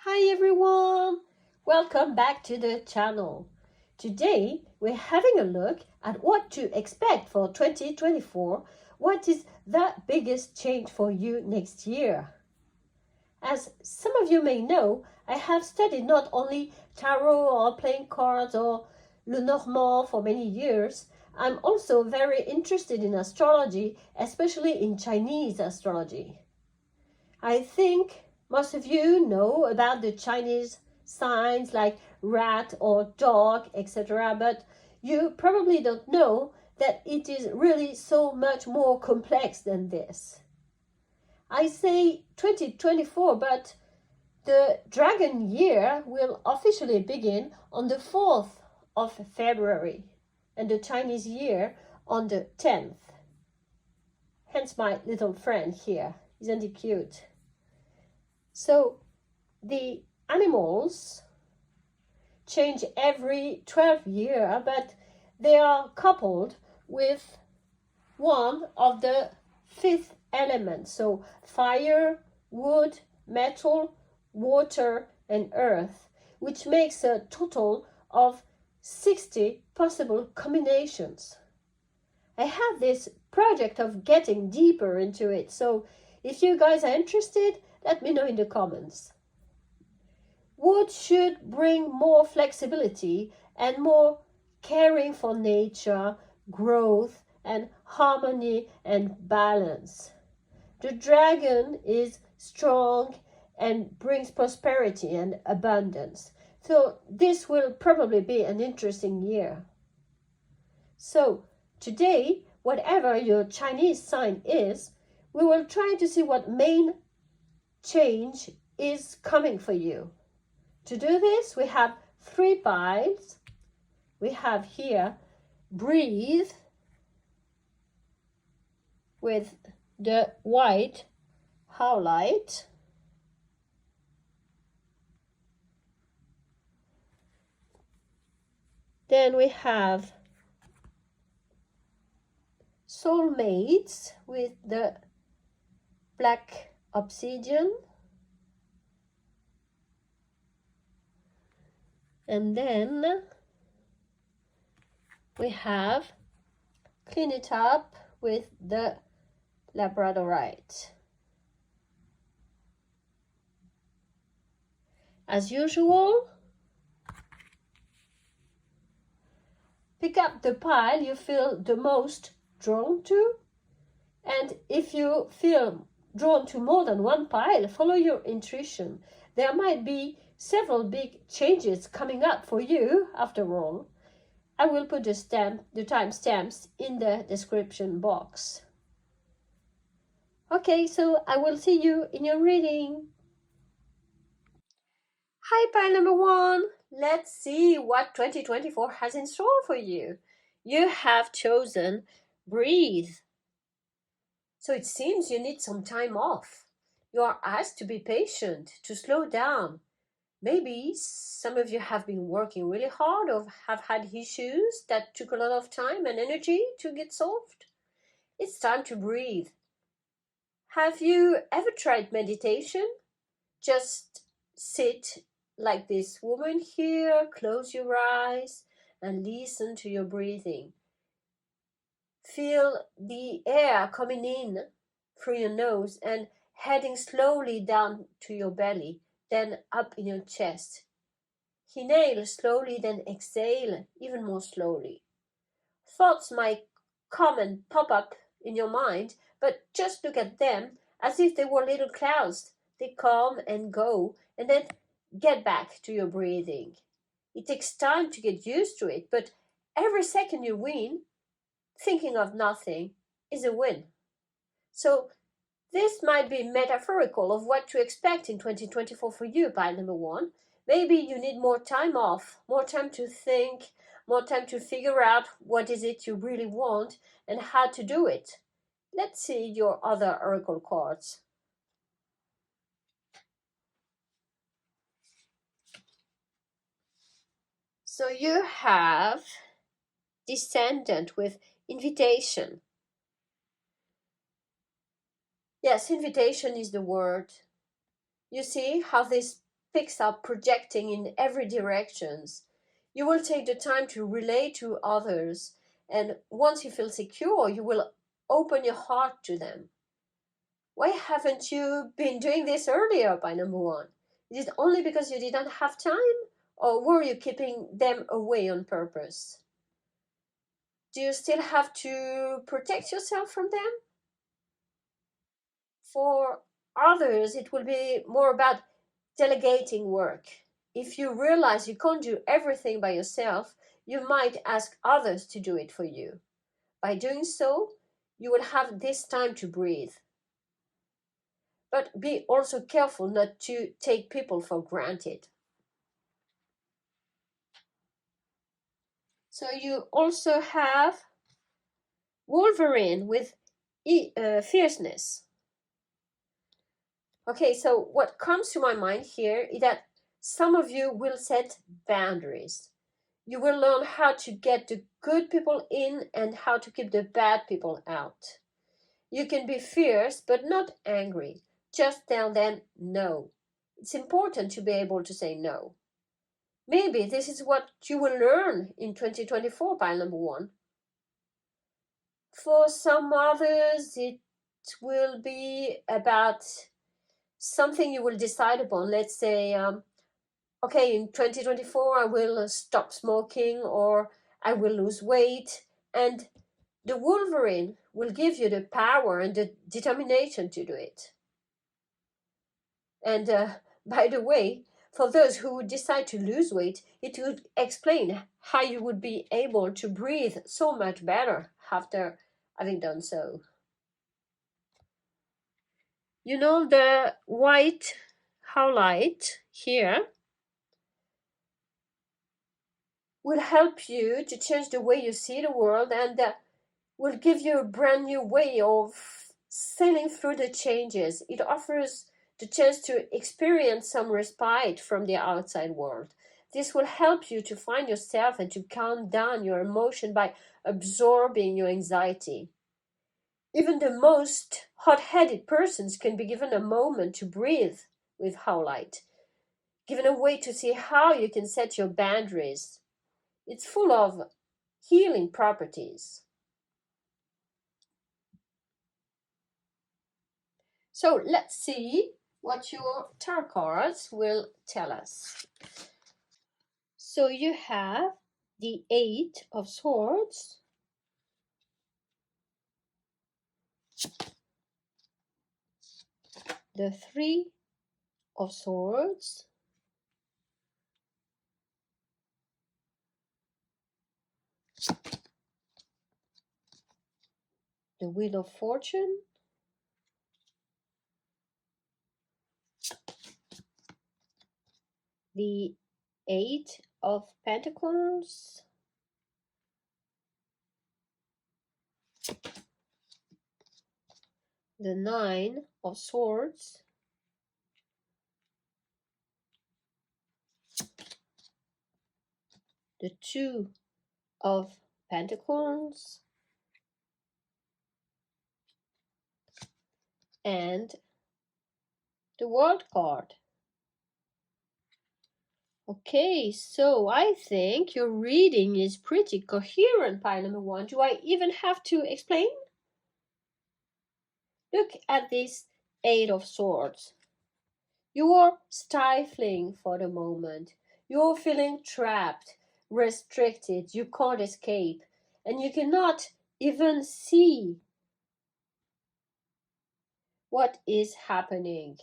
Hi everyone! Welcome back to the channel. Today we're having a look at what to expect for 2024. What is the biggest change for you next year? As some of you may know, I have studied not only tarot or playing cards or Lenormand for many years. I'm also very interested in astrology, especially in Chinese astrology. I think most of you know about the Chinese signs like rat or dog, etc. But you probably don't know that it is really so much more complex than this. I say 2024, but the dragon year will officially begin on the 4th of February and the Chinese year on the 10th. Hence my little friend here. Isn't he cute? So the animals change every 12 years, but they are coupled with one of the fifth elements. So fire, wood, metal, water, and earth, which makes a total of 60 possible combinations. I have this project of getting deeper into it, so if you guys are interested, let me know in the comments. Wood should bring more flexibility and more caring for nature, growth, and harmony and balance. The dragon is strong and brings prosperity and abundance. So this will probably be an interesting year. So today, whatever your Chinese sign is, we will try to see what main change is coming for you. To do this, we have 3 piles. We have here breathe with the white howlite. Then we have soulmates with the black obsidian. And then we have clean it up with the labradorite. As usual, pick up the pile you feel the most drawn to. And if you feel drawn to more than one pile, follow your intuition. There might be several big changes coming up for you after all. I will put the timestamps in the description box. Okay, so I will see you in your reading. Hi, pile number 1. Let's see what 2024 has in store for you. You have chosen breathe. So it seems you need some time off. You are asked to be patient, to slow down. Maybe some of you have been working really hard or have had issues that took a lot of time and energy to get solved. It's time to breathe. Have you ever tried meditation? Just sit like this woman here, close your eyes and listen to your breathing. Feel the air coming in through your nose and heading slowly down to your belly, then up in your chest. Inhale slowly, then exhale even more slowly. Thoughts might come and pop up in your mind, but just look at them as if they were little clouds. They come and go, and then get back to your breathing. It takes time to get used to it, but every second you win, thinking of nothing, is a win. So this might be metaphorical of what to expect in 2024 for you, pile number 1. Maybe you need more time off, more time to think, more time to figure out what is it you really want and how to do it. Let's see your other oracle cards. So you have Descendant with invitation. Yes, invitation is the word. You see how this picks up projecting in every directions. You will take the time to relate to others, and once you feel secure, you will open your heart to them. Why haven't you been doing this earlier, by number one? Is it only because you didn't have time, or were you keeping them away on purpose? Do you still have to protect yourself from them? For others, it will be more about delegating work. If you realize you can't do everything by yourself, you might ask others to do it for you. By doing so, you will have this time to breathe. But be also careful not to take people for granted. So you also have Wolverine with fierceness. Okay, so what comes to my mind here is that some of you will set boundaries. You will learn how to get the good people in and how to keep the bad people out. You can be fierce but not angry. Just tell them no. It's important to be able to say no. Maybe this is what you will learn in 2024, pile number one. For some others, it will be about something you will decide upon. Let's say, okay, in 2024, I will stop smoking, or I will lose weight. And the Wolverine will give you the power and the determination to do it. And by the way, for those who would decide to lose weight, it would explain how you would be able to breathe so much better after having done so. You know, the white howlite here will help you to change the way you see the world, and will give you a brand new way of sailing through the changes. It offers the chance to experience some respite from the outside world. This will help you to find yourself and to calm down your emotion by absorbing your anxiety. Even the most hot-headed persons can be given a moment to breathe with howlite, given a way to see how you can set your boundaries. It's full of healing properties. So let's see what your tarot cards will tell us. So you have the Eight of Swords, the Three of Swords, the Wheel of Fortune, the Eight of Pentacles, the Nine of Swords, the Two of Pentacles, and the World card. Okay, so I think your reading is pretty coherent, pile number one. Do I even have to explain? Look at this Eight of Swords. You are stifling for the moment. You're feeling trapped, restricted. You can't escape, and you cannot even see what is happening.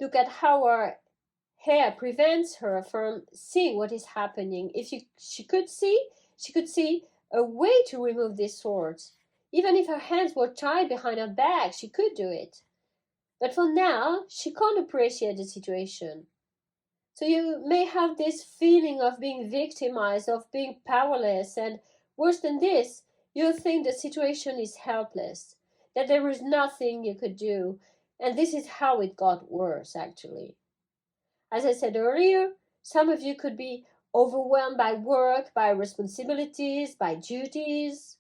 Look at how her hair prevents her from seeing what is happening. If she could see a way to remove these swords. Even if her hands were tied behind her back, she could do it. But for now, she can't appreciate the situation. So you may have this feeling of being victimized, of being powerless, and worse than this, you think the situation is helpless, that there is nothing you could do, and this is how it got worse, actually. As I said earlier, some of you could be overwhelmed by work, by responsibilities, by duties.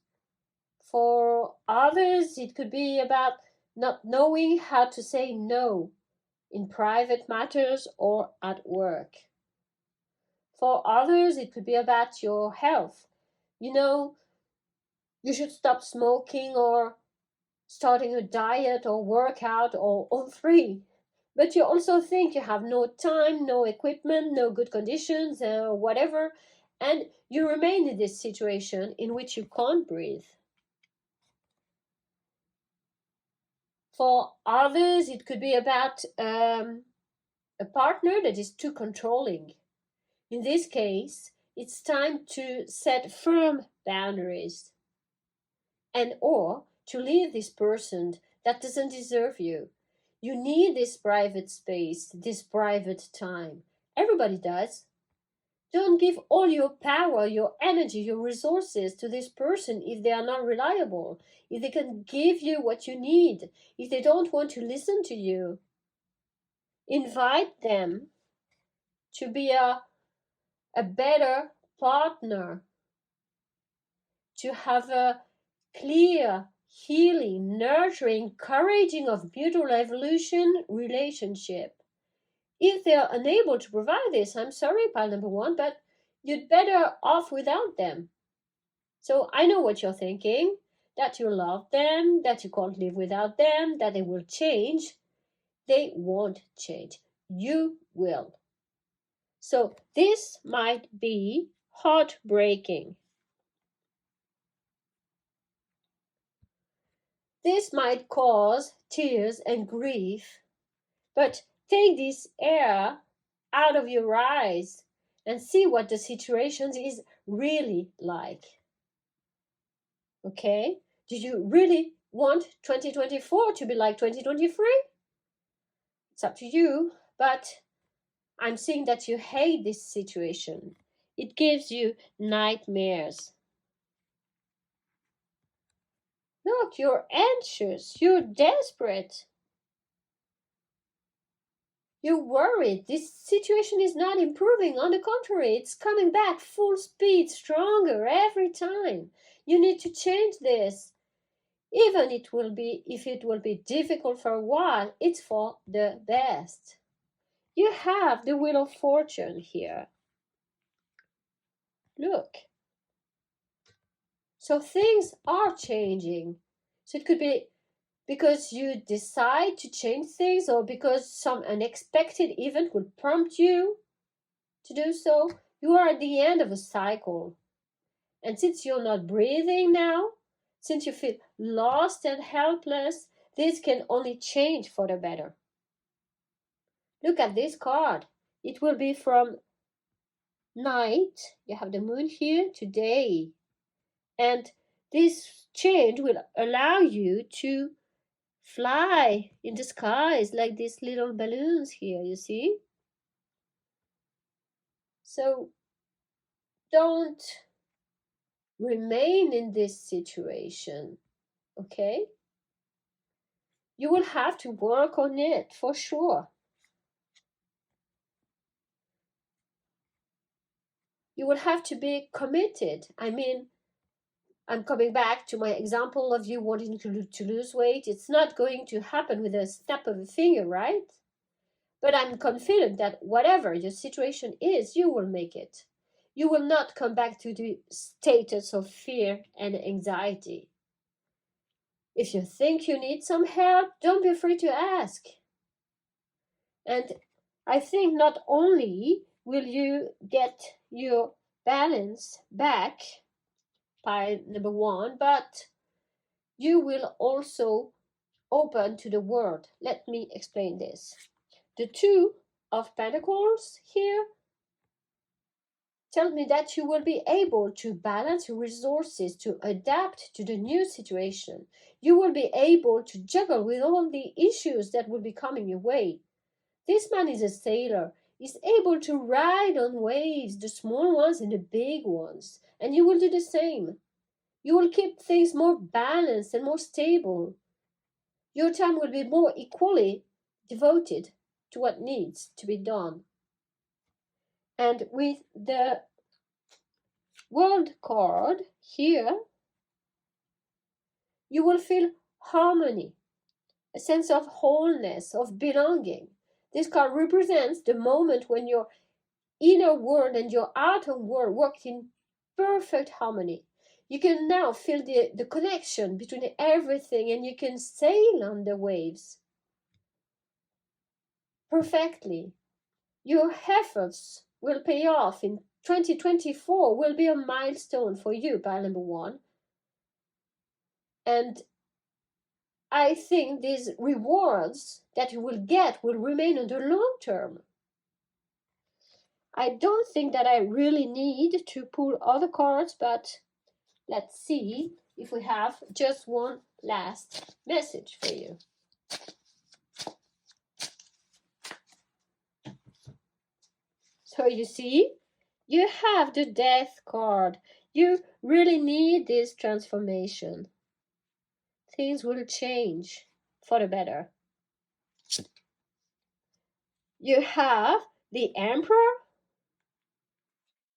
For others, it could be about not knowing how to say no. in private matters or at work. For others, it could be about your health. You know, you should stop smoking or starting a diet or workout or all three. But you also think you have no time, no equipment, no good conditions, whatever, and you remain in this situation in which you can't breathe. For others, it could be about a partner that is too controlling. In this case, it's time to set firm boundaries and or to leave this person that doesn't deserve you. You need this private space, this private time. Everybody does. Don't give all your power, your energy, your resources to this person if they are not reliable, if they can give you what you need, if they don't want to listen to you. Invite them to be a better partner, to have a clear, healing, nurturing, encouraging of mutual evolution relationship. If they are unable to provide this, I'm sorry, pile number one, but you'd better off without them. So I know what you're thinking, that you love them, that you can't live without them, that they will change. They won't change. You will. So this might be heartbreaking. This might cause tears and grief, but take this air out of your eyes and see what the situation is really like. Okay? Do you really want 2024 to be like 2023? It's up to you, but I'm seeing that you hate this situation. It gives you nightmares. Look, you're anxious, you're desperate. You're worried. This situation is not improving. On the contrary, it's coming back full speed, stronger every time. You need to change this. Even if it will be difficult for a while, it's for the best. You have the Wheel of Fortune here. Look. So things are changing. So it could be because you decide to change things or because some unexpected event will prompt you to do so. You are at the end of a cycle. And since you're not breathing now, since you feel lost and helpless, this can only change for the better. Look at this card. It will be from night. You have the moon here today. And this change will allow you to fly in the skies like these little balloons here, you see? So don't remain in this situation, okay? You will have to work on it for sure. You will have to be committed. I mean, I'm coming back to my example of you wanting to lose weight. It's not going to happen with a snap of a finger, right? But I'm confident that whatever your situation is, you will make it. You will not come back to the status of fear and anxiety. If you think you need some help, don't be afraid to ask. And I think not only will you get your balance back, pile number one, but you will also open to the world. Let me explain this. The Two of Pentacles here tells me that you will be able to balance your resources to adapt to the new situation. You will be able to juggle with all the issues that will be coming your way. This man is a sailor. He's able to ride on waves, the small ones and the big ones. And you will do the same. You will keep things more balanced and more stable. Your time will be more equally devoted to what needs to be done. And with the World card here, you will feel harmony, a sense of wholeness, of belonging. This card represents the moment when your inner world and your outer world work in perfect harmony. You can now feel the connection between everything, and you can sail on the waves perfectly. Your efforts will pay off in 2024, will be a milestone for you, pile number one. And I think these rewards that you will get will remain on the long term. I don't think that I really need to pull other cards, but let's see if we have just one last message for you. So you see, you have the Death card. You really need this transformation. Things will change for the better. You have the Emperor,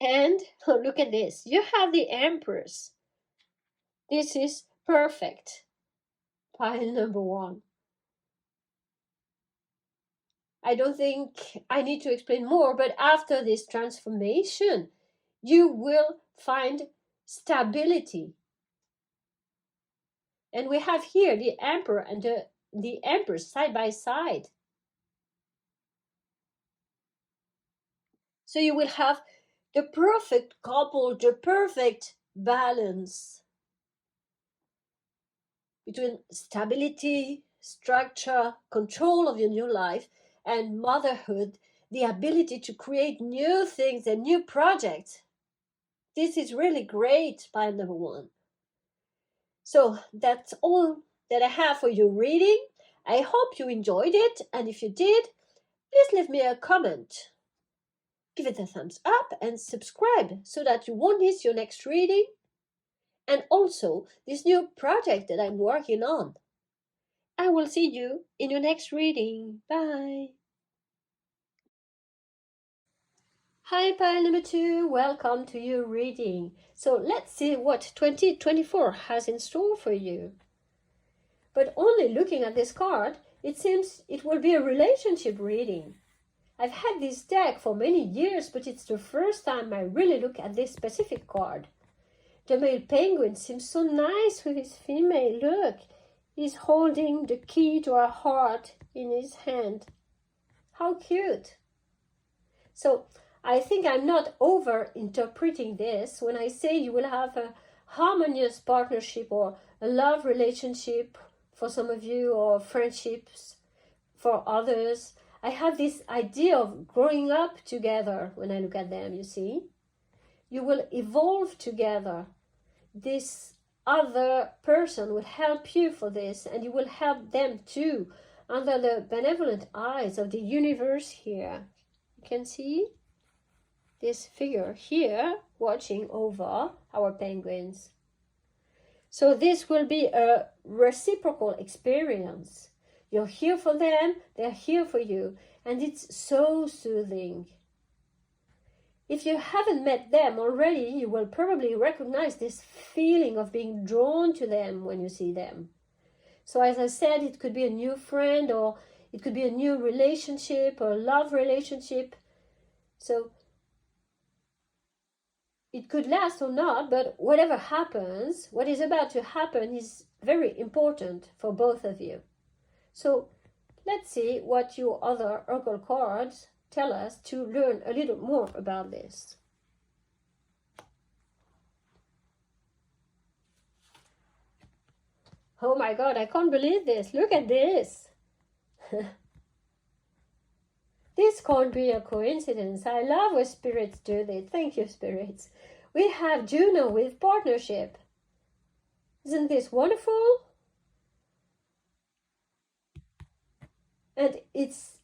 and look at this. You have the Empress. This is perfect. Pile number one. I don't think I need to explain more, but after this transformation, you will find stability. And we have here the Emperor and the Empress side by side. So you will have the perfect couple, the perfect balance between stability, structure, control of your new life, and motherhood, the ability to create new things and new projects. This is really great, pile number one. So that's all that I have for your reading. I hope you enjoyed it, and if you did, please leave me a comment. Give it a thumbs up and subscribe so that you won't miss your next reading, and also this new project that I'm working on. I will see you in your next reading. Bye. Hi, pile number two. Welcome to your reading. So let's see what 2024 has in store for you. But only looking at this card, it seems it will be a relationship reading. I've had this deck for many years, but it's the first time I really look at this specific card. The male penguin seems so nice with his female. Look, he's holding the key to her heart in his hand. How cute. So I think I'm not over-interpreting this when I say you will have a harmonious partnership or a love relationship for some of you, or friendships for others. I have this idea of growing up together when I look at them, you see. You will evolve together. This other person will help you for this, and you will help them too, under the benevolent eyes of the universe here. You can see this figure here watching over our penguins. So this will be a reciprocal experience. You're here for them, they're here for you, and it's so soothing. If you haven't met them already, you will probably recognize this feeling of being drawn to them when you see them. So as I said, it could be a new friend, or it could be a new relationship or love relationship. So it could last or not, but whatever happens, what is about to happen is very important for both of you. So let's see what your other oracle cards tell us to learn a little more about this. Oh my God, I can't believe this. Look at this. This can't be a coincidence. I love when spirits do this. Thank you, spirits. We have Juno with partnership. Isn't this wonderful? And it's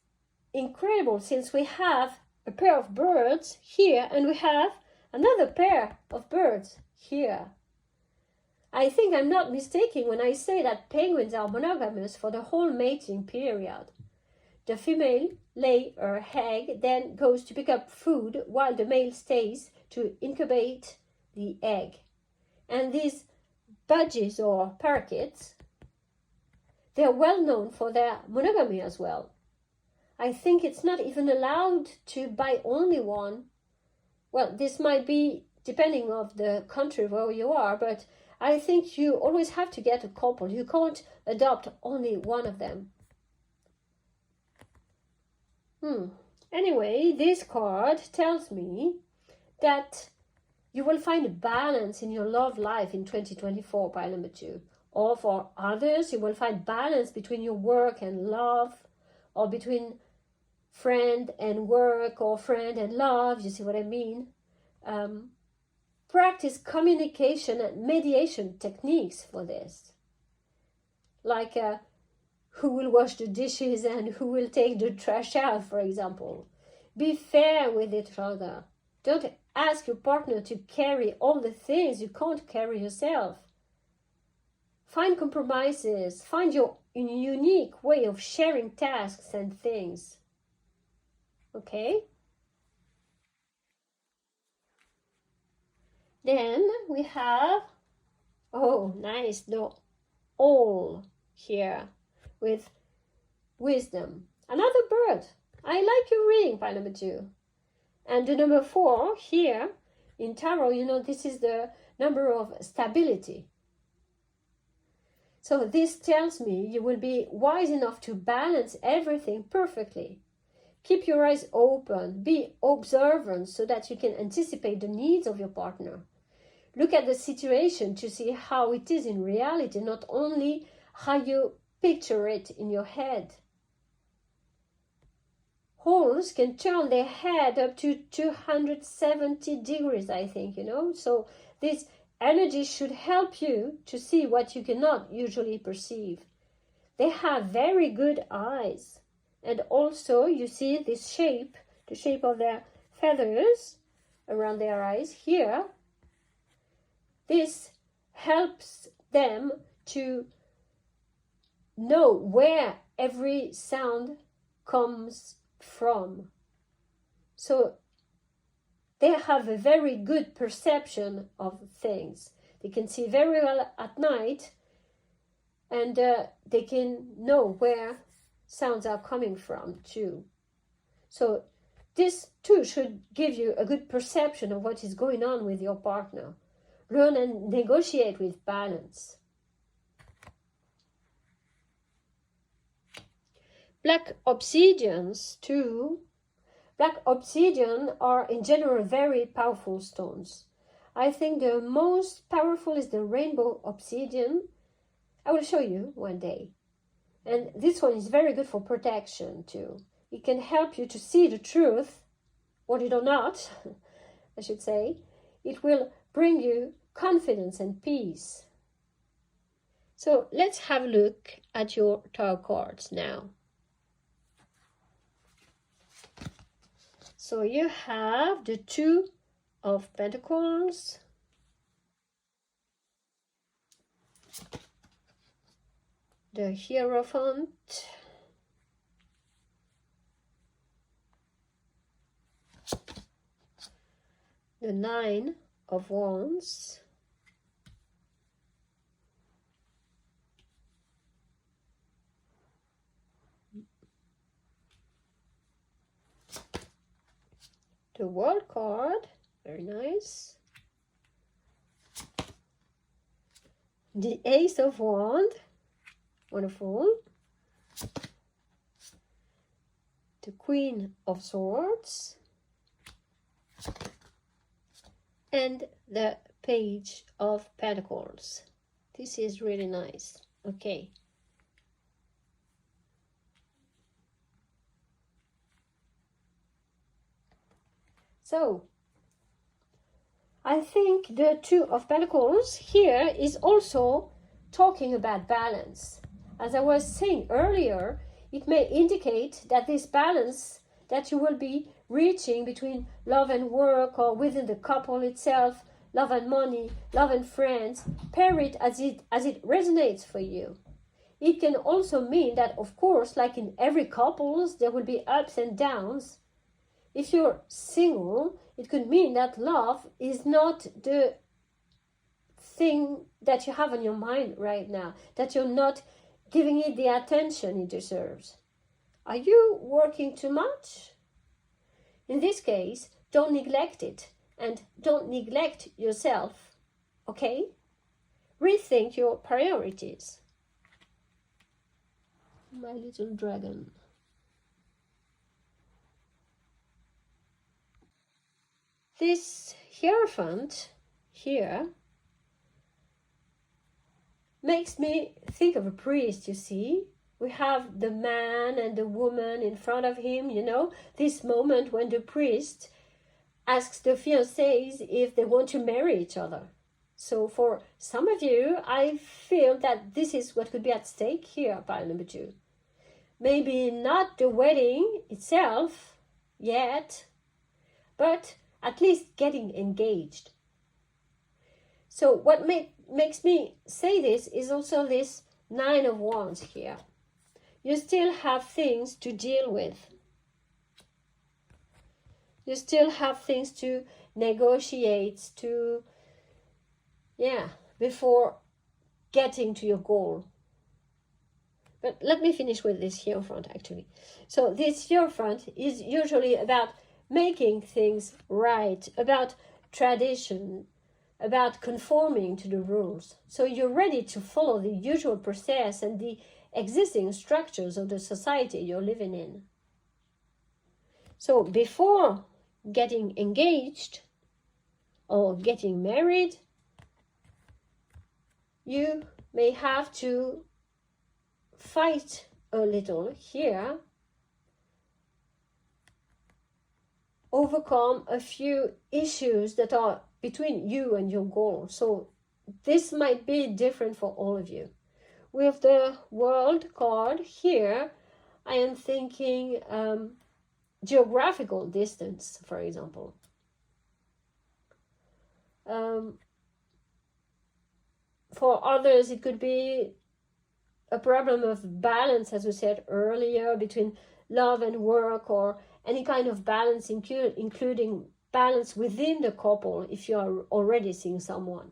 incredible since we have a pair of birds here and we have another pair of birds here. I think I'm not mistaken when I say that penguins are monogamous for the whole mating period. The female lays her egg, then goes to pick up food while the male stays to incubate the egg. And these budgies or parakeets, they're well known for their monogamy as well. I think it's not even allowed to buy only one. Well, this might be depending of the country where you are, but I think you always have to get a couple. You can't adopt only one of them. Anyway, this card tells me that you will find a balance in your love life in 2024, pile number 2. Or for others, you will find balance between your work and love, or between friend and work, or friend and love. You see what I mean? Practice communication and mediation techniques for this. Like who will wash the dishes and who will take the trash out, for example. Be fair with each other. Don't ask your partner to carry all the things you can't carry yourself. Find compromises. Find your unique way of sharing tasks and things. Okay? Then we have, oh, nice, the owl here with wisdom. Another bird. I like your reading, pile number 2. And the number 4 here in tarot, you know, this is the number of stability. So this tells me you will be wise enough to balance everything perfectly. Keep your eyes open. Be observant so that you can anticipate the needs of your partner. Look at the situation to see how it is in reality, not only how you picture it in your head. Owls can turn their head up to 270 degrees, I think, you know. So this energy should help you to see what you cannot usually perceive. They have very good eyes. And also you see this shape, the shape of their feathers around their eyes here. This helps them to know where every sound comes from. So they have a very good perception of things. They can see very well at night, and they can know where sounds are coming from too. So this too should give you a good perception of what is going on with your partner. Learn and negotiate with balance. Black obsidians too. Black obsidian are in general very powerful stones. I think the most powerful is the rainbow obsidian. I will show you one day. And this one is very good for protection too. It can help you to see the truth, or it or not, I should say. It will bring you confidence and peace. So let's have a look at your tarot cards now. So you have the 2 of Pentacles, the Hierophant, the 9 of Wands, the World card, very nice, the Ace of Wands, wonderful, the Queen of Swords, and the Page of Pentacles. This is really nice. Okay. So, I think the 2 of Pentacles here is also talking about balance. As I was saying earlier, it may indicate that this balance that you will be reaching between love and work, or within the couple itself, love and money, love and friends, pair it as it resonates for you. It can also mean that, of course, like in every couples, there will be ups and downs. If you're single, it could mean that love is not the thing that you have on your mind right now, that you're not giving it the attention it deserves. Are you working too much? In this case, don't neglect it and don't neglect yourself, okay? Rethink your priorities. My little dragon. This Hierophant here makes me think of a priest, you see. We have the man and the woman in front of him, you know, this moment when the priest asks the fiancés if they want to marry each other. So for some of you, I feel that this is what could be at stake here, pile number 2. Maybe not the wedding itself yet, but at least getting engaged. So what makes me say this is also this 9 of Wands here. You still have things to deal with. You still have things to negotiate, before getting to your goal. But let me finish with this Hierophant, actually. So this Hierophant is usually about making things right, about tradition, about conforming to the rules. So you're ready to follow the usual process and the existing structures of the society you're living in. So before getting engaged or getting married, you may have to fight a little here, overcome a few issues that are between you and your goal. So this might be different for all of you. With the World card here, I am thinking geographical distance, for example. For others, it could be a problem of balance, as we said earlier, between love and work, or any kind of balance, including balance within the couple if you are already seeing someone.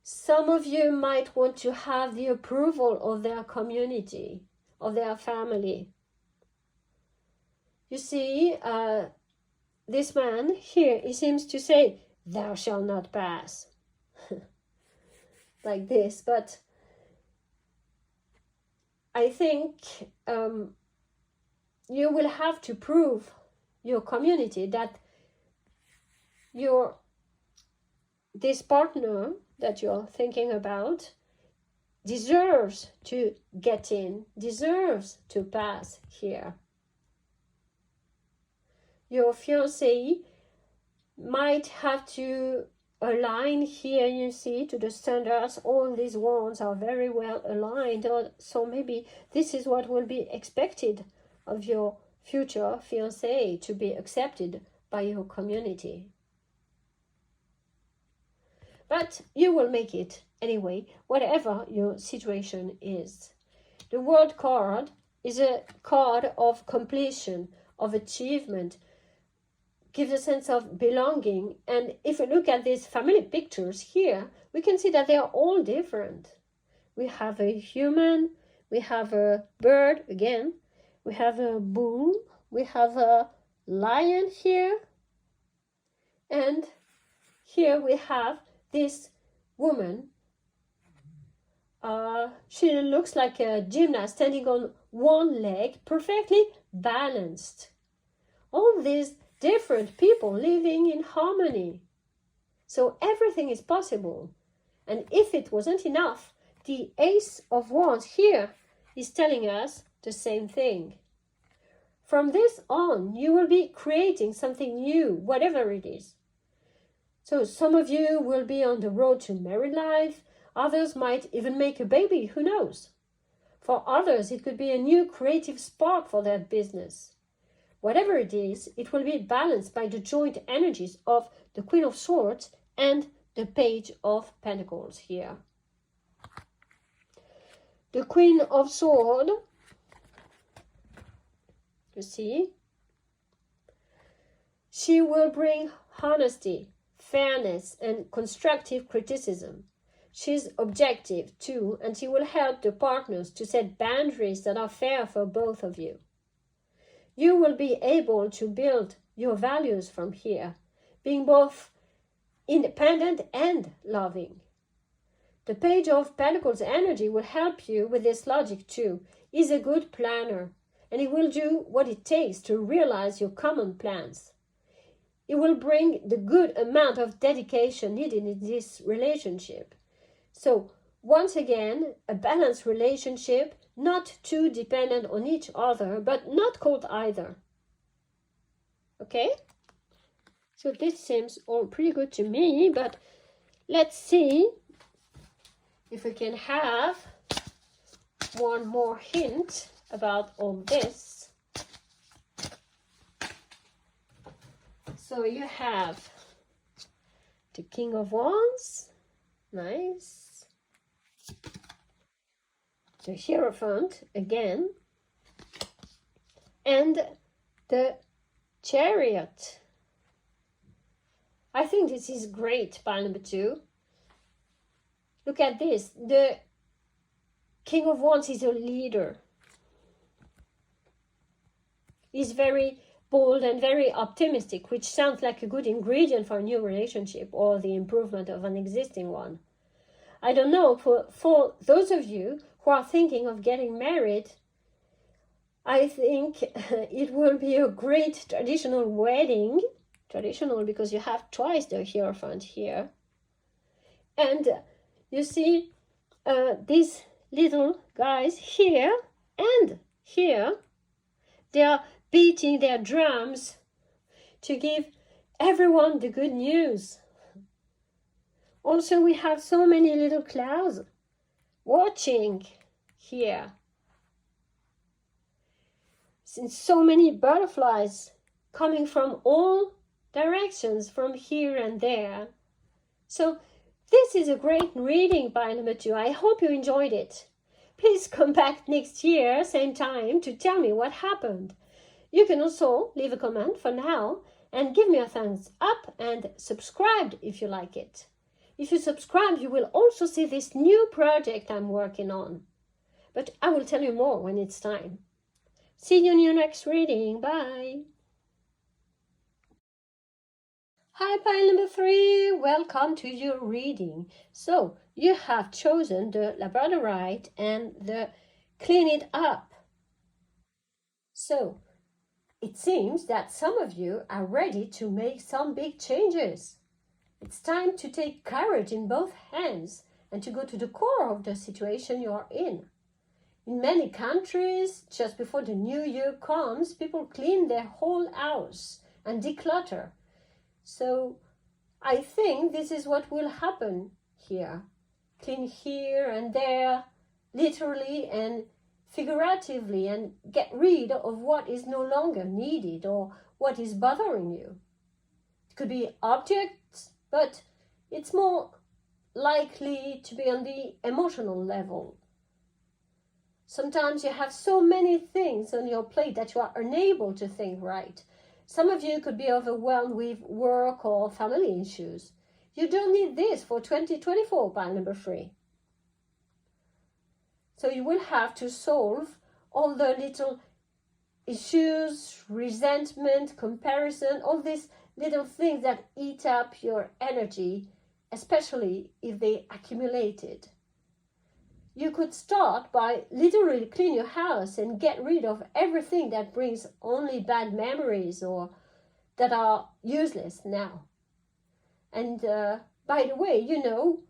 Some of you might want to have the approval of their community, of their family. You see, this man here, he seems to say, "Thou shalt not pass." Like this, but I think you will have to prove your community that this partner that you're thinking about deserves to get in, deserves to pass here. Your fiancé might have to align here, you see, to the standards. All these wands are very well aligned, so maybe this is what will be expected of your future fiancé, to be accepted by your community. But you will make it anyway, whatever your situation is. The World card is a card of completion, of achievement, gives a sense of belonging. And if we look at these family pictures here, we can see that they are all different. We have a human, we have a bird again, we have a bull, we have a lion here, and here we have this woman. She looks like a gymnast standing on one leg, perfectly balanced. All these different people living in harmony. So everything is possible. And if it wasn't enough, the Ace of Wands here is telling us the same thing. From this on, you will be creating something new, whatever it is. So some of you will be on the road to married life. Others might even make a baby, who knows? For others, it could be a new creative spark for their business. Whatever it is, it will be balanced by the joint energies of the Queen of Swords and the Page of Pentacles here. The Queen of Swords, you see, she will bring honesty, fairness, and constructive criticism. she's objective too, and she will help the partners to set boundaries that are fair for both of you. You will be able to build your values from here, being both independent and loving. The Page of Pentacles energy will help you with this logic too. He's a good planner, and he will do what it takes to realize your common plans. It will bring the good amount of dedication needed in this relationship. So, once again, a balanced relationship, not too dependent on each other, but not cold either. Okay? So this seems all pretty good to me, but let's see if we can have one more hint about all this. So you have the King of Wands, nice. The Hierophant again, and the Chariot. I think this is great, pile number 2. Look at this. The King of Wands is a leader. He's very bold and very optimistic, which sounds like a good ingredient for a new relationship or the improvement of an existing one. I don't know, for those of you who are thinking of getting married, I think it will be a great traditional wedding. Traditional because you have twice the Hierophant here. And you see these little guys here and here, they are beating their drums to give everyone the good news. Also, we have so many little clouds watching here. And so many butterflies coming from all directions, from here and there. So this is a great reading, pile number 2. I hope you enjoyed it. Please come back next year, same time, to tell me what happened. You can also leave a comment for now and give me a thumbs up and subscribe if you like it. If you subscribe, you will also see this new project I'm working on. But I will tell you more when it's time. See you in your next reading. Bye. Hi, pile number 3. Welcome to your reading. So, you have chosen the labradorite and the clean it up. So, it seems that some of you are ready to make some big changes. It's time to take courage in both hands and to go to the core of the situation you are in. In many countries, just before the new year comes, people clean their whole house and declutter. So I think this is what will happen here. Clean here and there, literally and figuratively, and get rid of what is no longer needed or what is bothering you. It could be objects, but it's more likely to be on the emotional level. Sometimes you have so many things on your plate that you are unable to think right. Some of you could be overwhelmed with work or family issues. You don't need this for 2024, pile number 3. So you will have to solve all the little issues, resentment, comparison, all these little things that eat up your energy, especially if they accumulated. You could start by literally clean your house and get rid of everything that brings only bad memories or that are useless now. And by the way, you know,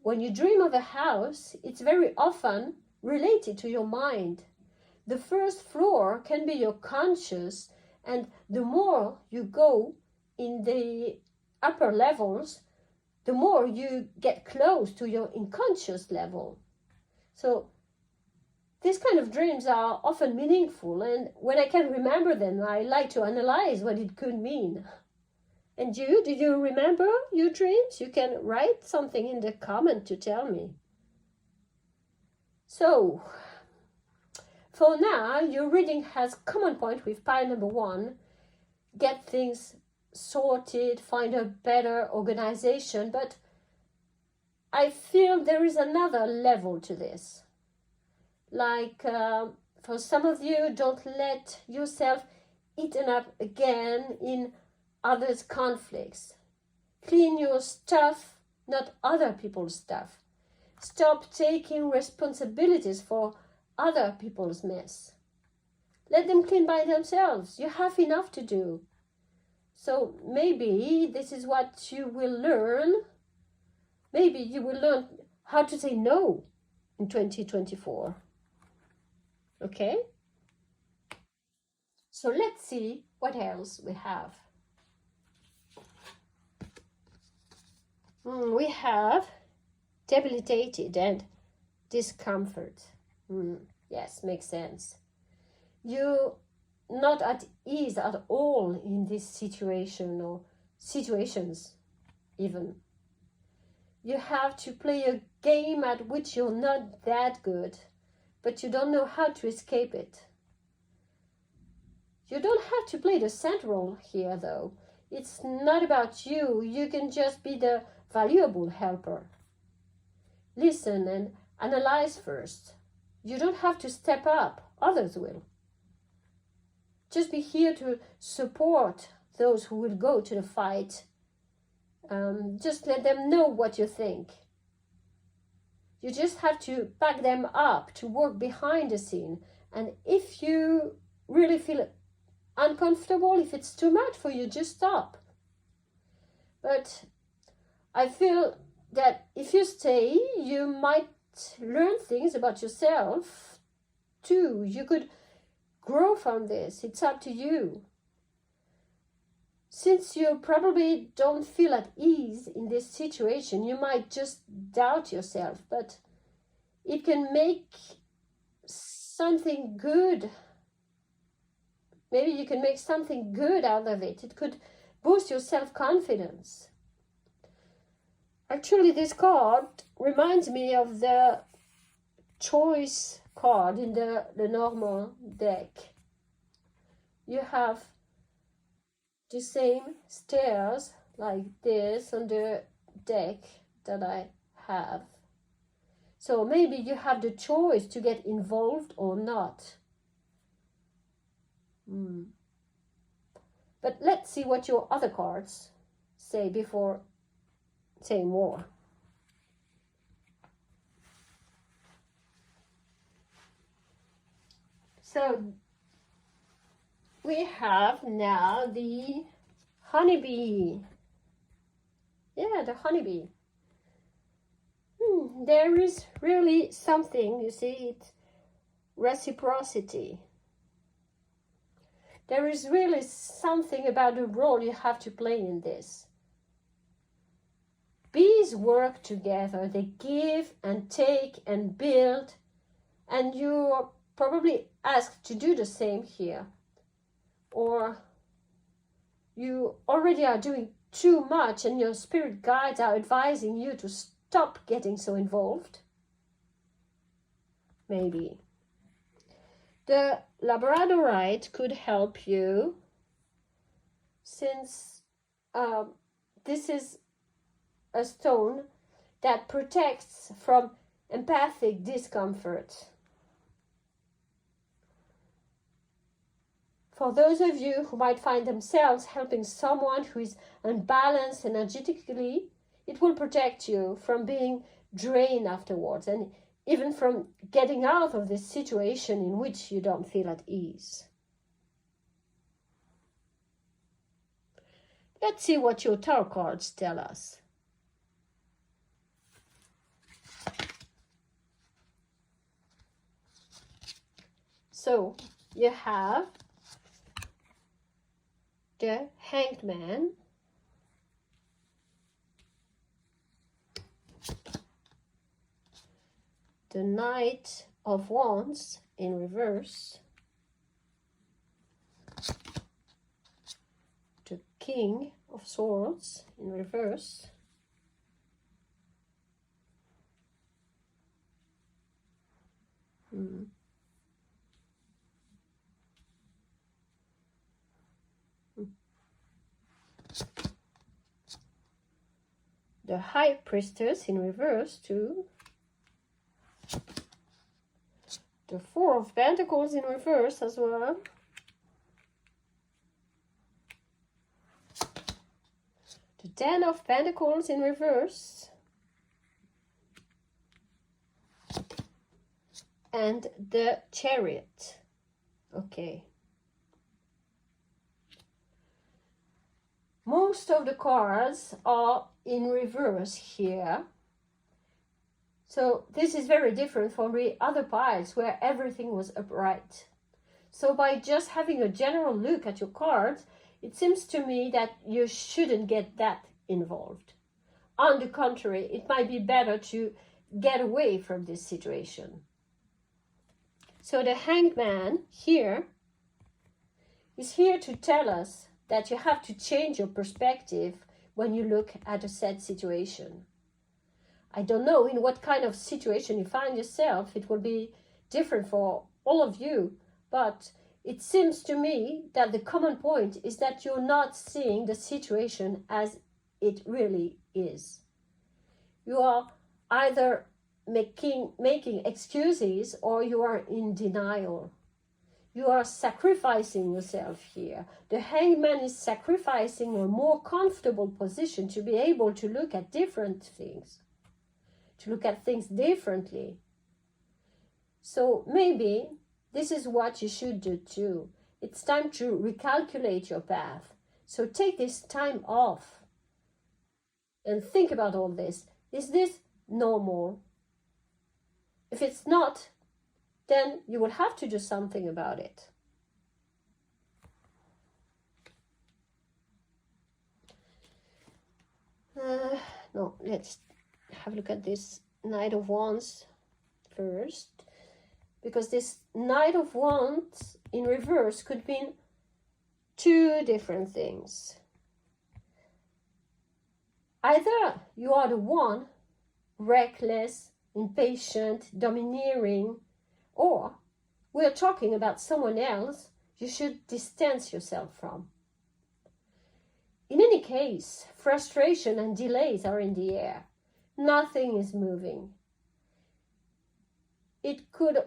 when you dream of a house, it's very often related to your mind. The first floor can be your conscious, and the more you go in the upper levels, the more you get close to your unconscious level. So these kind of dreams are often meaningful, and when I can remember them, I like to analyze what it could mean. And you, do you remember your dreams? You can write something in the comment to tell me. So, for now, your reading has common point with pile number 1. Get things sorted, find a better organization, but I feel there is another level to this. Like, for some of you, don't let yourself eaten up again in others' conflicts. Clean your stuff, not other people's stuff. Stop taking responsibilities for other people's mess. Let them clean by themselves. You have enough to do. So maybe this is what you will learn. Maybe you will learn how to say no in 2024. Okay? So let's see what else we have. We have debilitated and discomfort. Yes, makes sense. You're not at ease at all in this situation or situations even. You have to play a game at which you're not that good, but you don't know how to escape it. You don't have to play the central here though. It's not about you. You can just be the valuable helper. Listen and analyze first. You don't have to step up. Others will. Just be here to support those who will go to the fight. Just let them know what you think. You just have to back them up to work behind the scene. And if you really feel uncomfortable, if it's too much for you, just stop. But I feel that if you stay, you might learn things about yourself too. You could grow from this. It's up to you. Since you probably don't feel at ease in this situation, you might just doubt yourself, but it can make something good. Maybe you can make something good out of it. It could boost your self-confidence. Actually, this card reminds me of the choice card in the normal deck. You have the same stairs like this on the deck that I have. So maybe you have the choice to get involved or not. But let's see what your other cards say before saying more. So we have now the honeybee. Yeah, the honeybee. There is really something, you see, it's reciprocity. There is really something about the role you have to play in this. Bees work together. They give and take and build, and you're probably asked to do the same here. Or you already are doing too much and your spirit guides are advising you to stop getting so involved. Maybe. The labradorite could help you, since this is a stone that protects from empathic discomfort. For those of you who might find themselves helping someone who is unbalanced energetically, it will protect you from being drained afterwards and even from getting out of this situation in which you don't feel at ease. Let's see what your tarot cards tell us. So you have the Hanged Man, the Knight of Wands in reverse, the King of Swords in reverse, the High Priestess in reverse too. The Four of Pentacles in reverse as well. The Ten of Pentacles in reverse. And the Chariot. Okay. Most of the cards are in reverse here. So this is very different from the other piles where everything was upright. So by just having a general look at your cards, it seems to me that you shouldn't get that involved. On the contrary, it might be better to get away from this situation. So the Hanged Man here is here to tell us that you have to change your perspective when you look at a sad situation. I don't know in what kind of situation you find yourself. It will be different for all of you, but it seems to me that the common point is that you're not seeing the situation as it really is. You are either making excuses or you are in denial. You are sacrificing yourself here. The Hanged Man is sacrificing a more comfortable position to be able to look at different things, to look at things differently. So maybe this is what you should do too. It's time to recalculate your path. So take this time off and think about all this. Is this normal? If it's not, then you will have to do something about it. No, let's have a look at this Knight of Wands first, because this Knight of Wands in reverse could mean two different things. Either you are the one reckless, impatient, domineering, or we're talking about someone else you should distance yourself from. In any case, frustration and delays are in the air. Nothing is moving. It could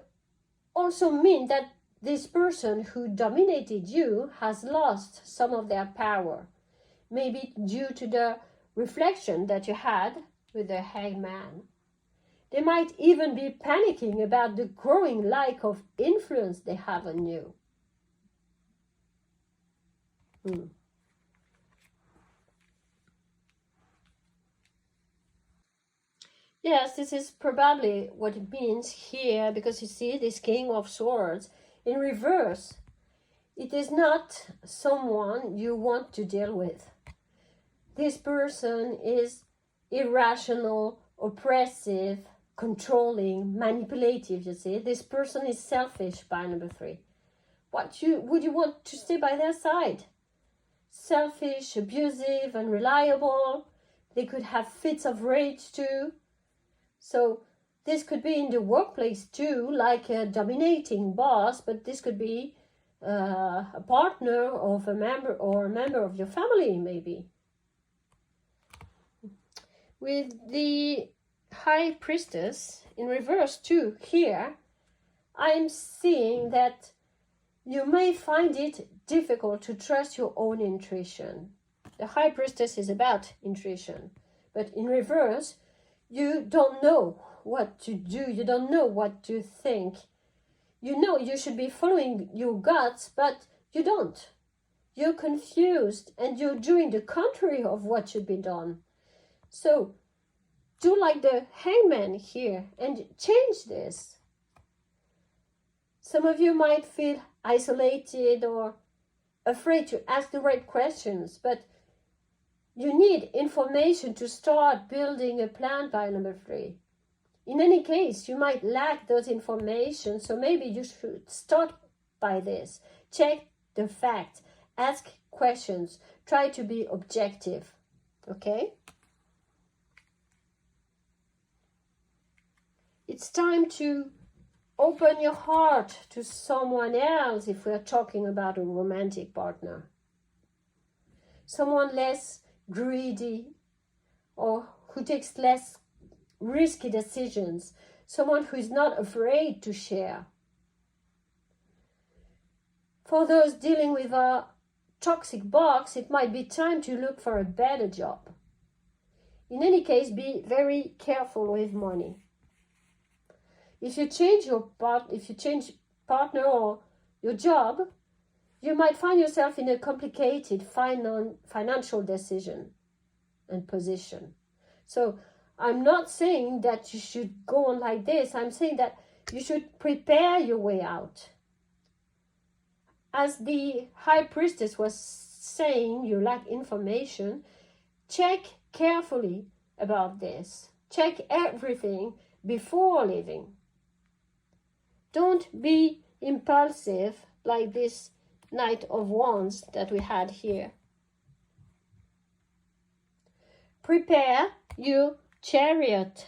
also mean that this person who dominated you has lost some of their power, maybe due to the reflection that you had with the Hanged Man. They might even be panicking about the growing lack of influence they have on you. Yes, this is probably what it means here, because you see this King of Swords in reverse. It is not someone you want to deal with. This person is irrational, oppressive, controlling, manipulative, you see. This person is selfish, pile number 3. Would you want to stay by their side? Selfish, abusive, unreliable. They could have fits of rage too. So this could be in the workplace too, like a dominating boss, but this could be a partner of a member or a member of your family maybe. With the High Priestess in reverse too here, I'm seeing that you may find it difficult to trust your own intuition. The High Priestess is about intuition, but in reverse, you don't know what to do. You don't know what to think. You know you should be following your guts, but you don't. You're confused and you're doing the contrary of what should be done. So do like the Hangman here and change this. Some of you might feel isolated or afraid to ask the right questions, but you need information to start building a plan, pile number 3. In any case, you might lack those information, so maybe you should start by this. Check the facts, ask questions, try to be objective, okay? It's time to open your heart to someone else if we're talking about a romantic partner. Someone less greedy or who takes less risky decisions, someone who is not afraid to share. For those dealing with a toxic box, it might be time to look for a better job. In any case, be very careful with money. If you change partner or your job, you might find yourself in a complicated financial decision and position. So I'm not saying that you should go on like this. I'm saying that you should prepare your way out. As the High Priestess was saying, you lack information. Check carefully about this. Check everything before leaving. Don't be impulsive like this Knight of Wands that we had here. Prepare your Chariot.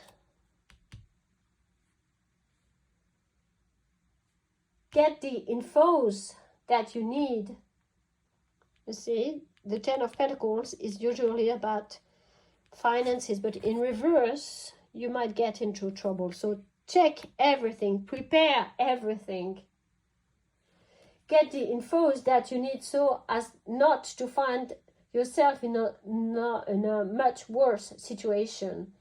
Get the infos that you need. You see, the Ten of Pentacles is usually about finances, but in reverse, you might get into trouble. So check everything, prepare everything. Get the infos that you need so as not to find yourself in a much worse situation,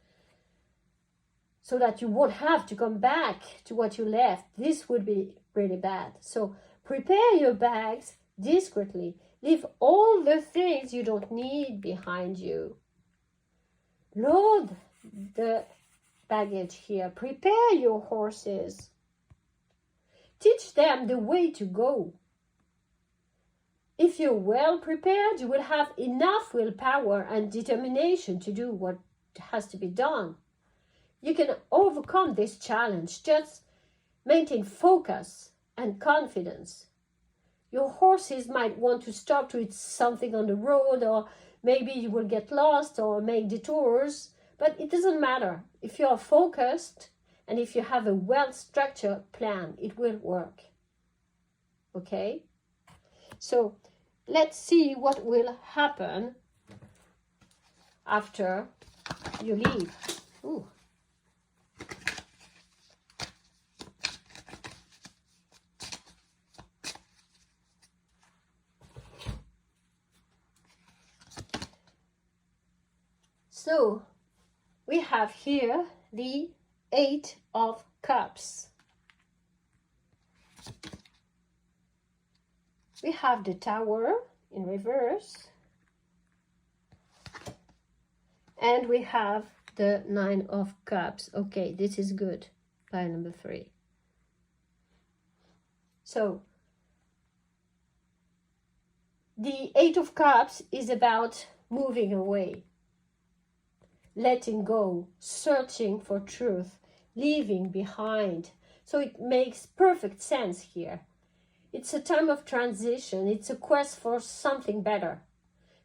so that you won't have to come back to what you left. This would be really bad. So prepare your bags discreetly. Leave all the things you don't need behind you. Load the baggage here. Prepare your horses. Teach them the way to go. If you're well prepared, you will have enough willpower and determination to do what has to be done. You can overcome this challenge. Just maintain focus and confidence. Your horses might want to stop to eat something on the road, or maybe you will get lost or make detours, but it doesn't matter. If you are focused and if you have a well-structured plan, it will work. Okay? So let's see what will happen after you leave. Ooh. So we have here the Eight of Cups. We have the Tower in reverse. And we have the Nine of Cups. Okay, this is good. Pile number 3. So the Eight of Cups is about moving away, letting go, searching for truth, leaving behind. So it makes perfect sense here. It's a time of transition. It's a quest for something better.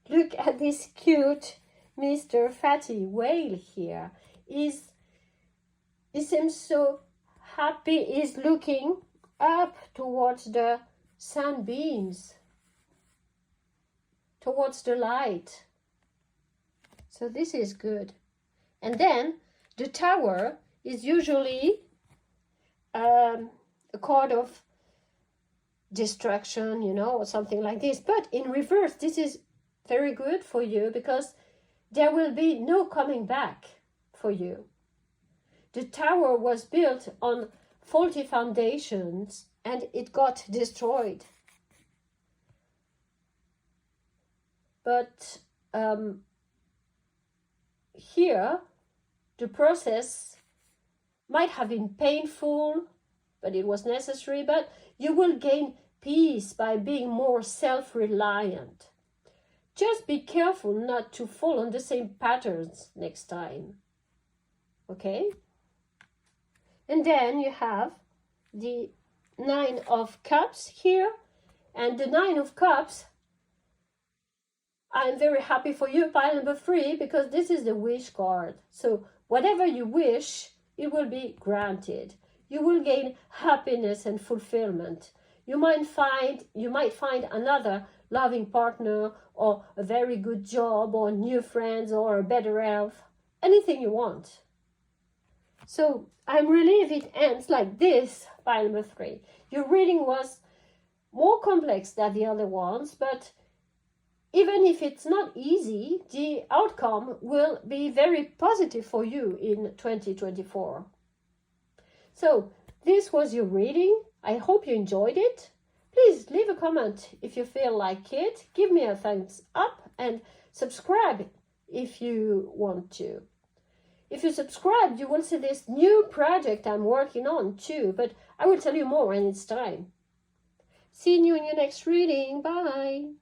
Look at this cute Mr. Fatty Whale here. He seems so happy. He's looking up towards the sunbeams, towards the light. So this is good. And then the Tower is usually a card of destruction, you know, or something like this. But in reverse, this is very good for you because there will be no coming back for you. The Tower was built on faulty foundations and it got destroyed. But here, the process might have been painful, but it was necessary. But you will gain peace by being more self-reliant. Just be careful not to fall on the same patterns next time. Okay? And then you have the Nine of Cups here. And the Nine of Cups, I'm very happy for you, pile number 3, because this is the wish card. So whatever you wish, it will be granted. You will gain happiness and fulfillment. You might find another loving partner, or a very good job, or new friends, or a better health, anything you want. So I'm relieved it ends like this, pile number 3. Your reading was more complex than the other ones, but even if it's not easy, the outcome will be very positive for you in 2024. So this was your reading. I hope you enjoyed it. Please leave a comment if you feel like it. Give me a thumbs up and subscribe if you want to. If you subscribe, you will see this new project I'm working on too, but I will tell you more when it's time. See you in your next reading. Bye.